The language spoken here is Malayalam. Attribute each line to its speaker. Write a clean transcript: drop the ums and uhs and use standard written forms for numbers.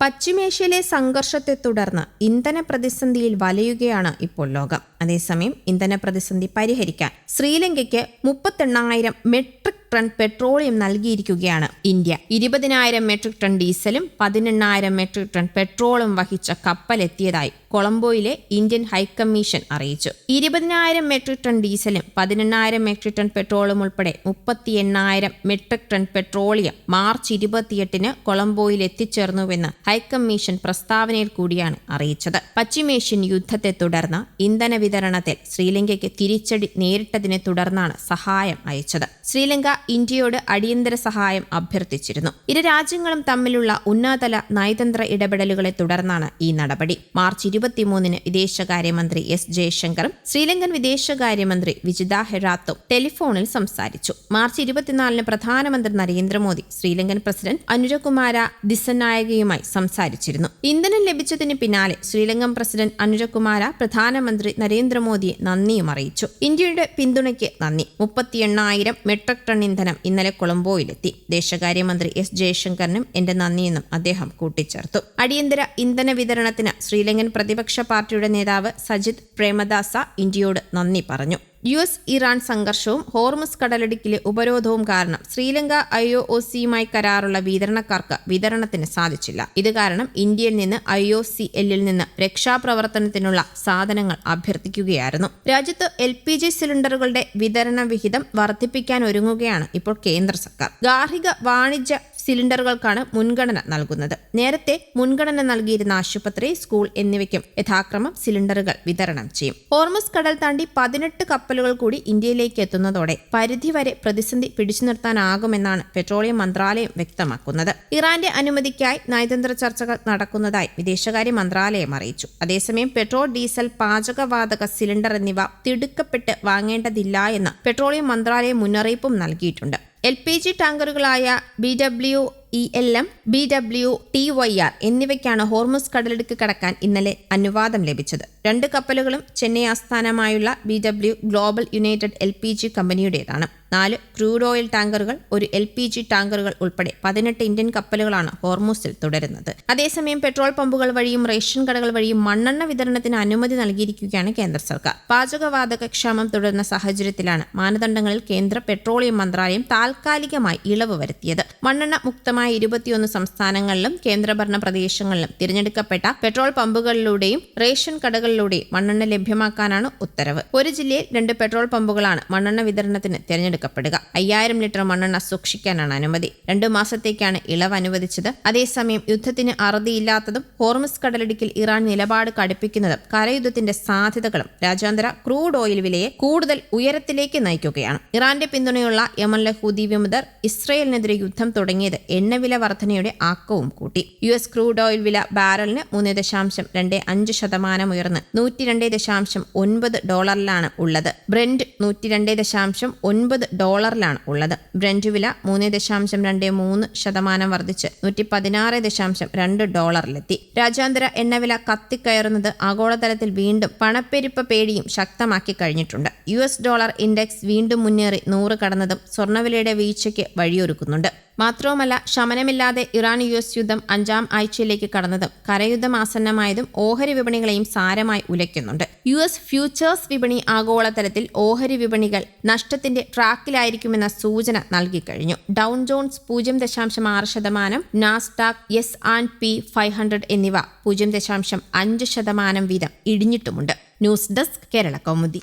Speaker 1: പശ്ചിമേഷ്യയിലെ സംഘർഷത്തെ തുടർന്ന് ഇന്ധന പ്രതിസന്ധിയിൽ വലയുകയാണ് ഇപ്പോൾ ലോകം. അതേസമയം ഇന്ധന പ്രതിസന്ധി പരിഹരിക്കാൻ ശ്രീലങ്കയ്ക്ക് 38,000 മെട്രിക് ടൺ പെട്രോളിയം നൽകിയിരിക്കുകയാണ് ഇന്ത്യ. 20,000 മെട്രിക് ടൺ ഡീസലും 18,000 മെട്രിക് ടൺ പെട്രോളും വഹിച്ച കപ്പലെത്തിയതായി കൊളംബോയിലെ ഇന്ത്യൻ ഹൈക്കമ്മീഷൻ അറിയിച്ചു. 20,000 മെട്രിക് ടൺ ഡീസലും 18,000 മെട്രിക് ടൺ പെട്രോളും ഉൾപ്പെടെ 38,000 മെട്രിക് ടൺ പെട്രോളിയം മാർച്ച് 28-ന് കൊളംബോയിൽ എത്തിച്ചേർന്നുവെന്ന് ഹൈക്കമ്മീഷൻ പ്രസ്താവനയിൽ കൂടിയാണ് അറിയിച്ചത്. പശ്ചിമേഷ്യൻ യുദ്ധത്തെ തുടർന്ന് ഇന്ധന വിതരണത്തിൽ ശ്രീലങ്കയ്ക്ക് തിരിച്ചടി നേരിട്ടതിനെ തുടർന്നാണ് സഹായം അയച്ചത്. ശ്രീലങ്ക ഇന്ത്യയോട് അടിയന്തര സഹായം അഭ്യർത്ഥിച്ചിരുന്നു. ഇരു രാജ്യങ്ങളും തമ്മിലുള്ള ഉന്നതതല നയതന്ത്ര ഇടപെടലുകളെ തുടർന്നാണ് ഈ നടപടി. മാർച്ച് 23-ന് വിദേശകാര്യമന്ത്രി എസ് ജയശങ്കറും ശ്രീലങ്കൻ വിദേശകാര്യമന്ത്രി വിജിത ഹെറാത്തും ടെലിഫോണിൽ സംസാരിച്ചു. മാർച്ച് 24-ന് പ്രധാനമന്ത്രി നരേന്ദ്രമോദി ശ്രീലങ്കൻ പ്രസിഡന്റ് അനുരകുമാര ദിസനായകയുമായി സംസാരിച്ചിരുന്നു. ഇന്ധനം ലഭിച്ചതിന് പിന്നാലെ ശ്രീലങ്കൻ പ്രസിഡന്റ് അനുരകുമാര പ്രധാനമന്ത്രി നരേന്ദ്രമോദിയെ നന്ദിയും അറിയിച്ചു. ഇന്ത്യയുടെ പിന്തുണയ്ക്ക് നന്ദി. 38,000 മെട്രിക് ടൺ ഇന്ധനം ഇന്നലെ കൊളംബോയിലെത്തി. വിദേശകാര്യമന്ത്രി എസ് ജയശങ്കറിനും എന്റെ നന്ദിയെന്നും അദ്ദേഹം കൂട്ടിച്ചേർത്തു. അടിയന്തര ഇന്ധന വിതരണത്തിന് ശ്രീലങ്കൻ പ്രതിപക്ഷ പാർട്ടിയുടെ നേതാവ് സജിത് പ്രേമദാസ ഇന്ത്യയോട് നന്ദി പറഞ്ഞു. US-ഇറാൻ സംഘർഷവും ഹോർമുസ് കടലിടുക്കിലെ ഉപരോധവും കാരണം ശ്രീലങ്ക IOCയുമായി കരാറുള്ള വിതരണക്കാർക്ക് വിതരണത്തിന് സാധിച്ചില്ല. ഇത് കാരണം ഇന്ത്യയിൽ നിന്ന് IOCLൽ നിന്ന് രക്ഷാപ്രവർത്തനത്തിനുള്ള സാധനങ്ങൾ അഭ്യർത്ഥിക്കുകയായിരുന്നു. രാജ്യത്ത് LPG സിലിണ്ടറുകളുടെ വിതരണ വിഹിതം വർദ്ധിപ്പിക്കാൻ ഒരുങ്ങുകയാണ് ഇപ്പോൾ കേന്ദ്ര സർക്കാർ. ഗാർഹിക വാണിജ്യ സിലിണ്ടറുകൾക്കാണ് മുൻഗണന നൽകുന്നത്. നേരത്തെ മുൻഗണന നൽകിയിരുന്ന ആശുപത്രി, സ്കൂൾ എന്നിവയ്ക്കും യഥാക്രമം സിലിണ്ടറുകൾ വിതരണം ചെയ്യും. ഹോർമുസ് കടൽ താണ്ടി 18 കപ്പലുകൾ കൂടി ഇന്ത്യയിലേക്ക് എത്തുന്നതോടെ പരിധിവരെ പ്രതിസന്ധി പിടിച്ചു നിർത്താനാകുമെന്നാണ് പെട്രോളിയം മന്ത്രാലയം വ്യക്തമാക്കുന്നത്. ഇറാന്റെ അനുമതിക്കായി നയതന്ത്ര ചർച്ചകൾ നടക്കുന്നതായി വിദേശകാര്യ മന്ത്രാലയം അറിയിച്ചു. അതേസമയം പെട്രോൾ, ഡീസൽ, പാചകവാതക സിലിണ്ടർ എന്നിവ തിടുക്കപ്പെട്ട് വാങ്ങേണ്ടതില്ല എന്ന് പെട്രോളിയം മന്ത്രാലയം മുന്നറിയിപ്പും നൽകിയിട്ടുണ്ട്. LPG ടാങ്കറുകളായ BWELM, BWTYR എന്നിവയ്ക്കാണ് ഹോർമുസ് കടലിടുക്ക് കടക്കാൻ ഇന്നലെ അനുവാദം ലഭിച്ചത്. 2 കപ്പലുകളും ചെന്നൈ ആസ്ഥാനമായുള്ള BW ഗ്ലോബൽ യുണൈറ്റഡ് LPG കമ്പനിയുടേതാണ്. 4 ക്രൂഡ് ഓയിൽ ടാങ്കറുകൾ, 1 LPG ടാങ്കറുകൾ ഉൾപ്പെടെ 18 ഇന്ത്യൻ കപ്പലുകളാണ് ഹോർമുസിൽ തുടരുന്നത്. അതേസമയം പെട്രോൾ പമ്പുകൾ വഴിയും റേഷൻ കടകൾ വഴിയും മണ്ണെണ്ണ വിതരണത്തിന് അനുമതി നൽകിയിരിക്കുകയാണ് കേന്ദ്ര സർക്കാർ. പാചകവാതക ക്ഷാമം തുടരുന്ന സാഹചര്യത്തിലാണ് മാനദണ്ഡങ്ങളിൽ കേന്ദ്ര പെട്രോളിയം മന്ത്രാലയം താൽക്കാലികമായി ഇളവ് വരുത്തിയത്. മണ്ണെണ്ണ മുക്തമായ 21 സംസ്ഥാനങ്ങളിലും കേന്ദ്രഭരണ പ്രദേശങ്ങളിലും തിരഞ്ഞെടുക്കപ്പെട്ട പെട്രോൾ പമ്പുകളിലൂടെയും റേഷൻ കടകളിലൂടെയും മണ്ണെണ്ണ ലഭ്യമാക്കാനാണ് ഉത്തരവ്. ഒരു ജില്ലയിൽ 2 പെട്രോൾ പമ്പുകളാണ് മണ്ണെണ്ണ വിതരണത്തിന് തിരഞ്ഞെടുക്കപ്പെടുക. 5000 ലിറ്റർ മണ്ണെണ്ണ സൂക്ഷിക്കാനാണ് അനുമതി. 2 മാസത്തേക്കാണ് ഇളവ് അനുവദിച്ചത്. അതേസമയം യുദ്ധത്തിന് അറുതിയില്ലാത്തതും ഹോർമുസ് കടലിടുക്കിൽ ഇറാൻ നിലപാട് കടുപ്പിക്കുന്നതും കരയുദ്ധത്തിന്റെ സാധ്യതകളും രാജ്യാന്തര ക്രൂഡ് ഓയിൽ വിലയെ കൂടുതൽ ഉയരത്തിലേക്ക് നയിക്കുകയാണ്. ഇറാന്റെ പിന്തുണയുള്ള യമനിലെ ഹൂതി വിമതർ ഇസ്രയേലിനെതിരെ യുദ്ധം തുടങ്ങിയത് എണ്ണവില വർധനയുടെ ആക്കവും കൂട്ടി. US ക്രൂഡ് ഓയിൽ വില ബാരലിന് 3.25% ഉയർന്ന് $102.9 ഉള്ളത്. ബ്രെന്റ് $102.9 ഉള്ളത്. ബ്രെന്റ് വില 3.23% വർദ്ധിച്ച് $116.2 രാജ്യാന്തര എണ്ണവില കത്തിക്കയറുന്നത് ആഗോളതലത്തിൽ വീണ്ടും പണപ്പെരുപ്പ പേടിയും ശക്തമാക്കി കഴിഞ്ഞിട്ടുണ്ട്. US ഡോളർ ഇൻഡെക്സ് വീണ്ടും മുന്നേറി 100 കടന്നതും സ്വർണ്ണവിലയുടെ വീഴ്ചയ്ക്ക് വഴിയൊരുക്കുന്നുണ്ട്. മാത്രവുമല്ല, ശമനമില്ലാതെ ഇറാൻ US യുദ്ധം 5ാം ആഴ്ചയിലേക്ക് കടന്നതും കരയുദ്ധം ആസന്നമായതും ഓഹരി വിപണികളെയും സാരമായി ഉലയ്ക്കുന്നുണ്ട്. US ഫ്യൂച്ചേഴ്സ് വിപണി ആഗോളതലത്തിൽ ഓഹരി വിപണികൾ നഷ്ടത്തിന്റെ ട്രാക്കിലായിരിക്കുമെന്ന സൂചന നൽകിക്കഴിഞ്ഞു. ഡൗ ജോൺസ് 0.6%, നാസ്ഡാക്ക്, S&P 500 എന്നിവ 0.5% വീതം ഇടിഞ്ഞിട്ടുമുണ്ട്. News desk, Kerala Kaumudi.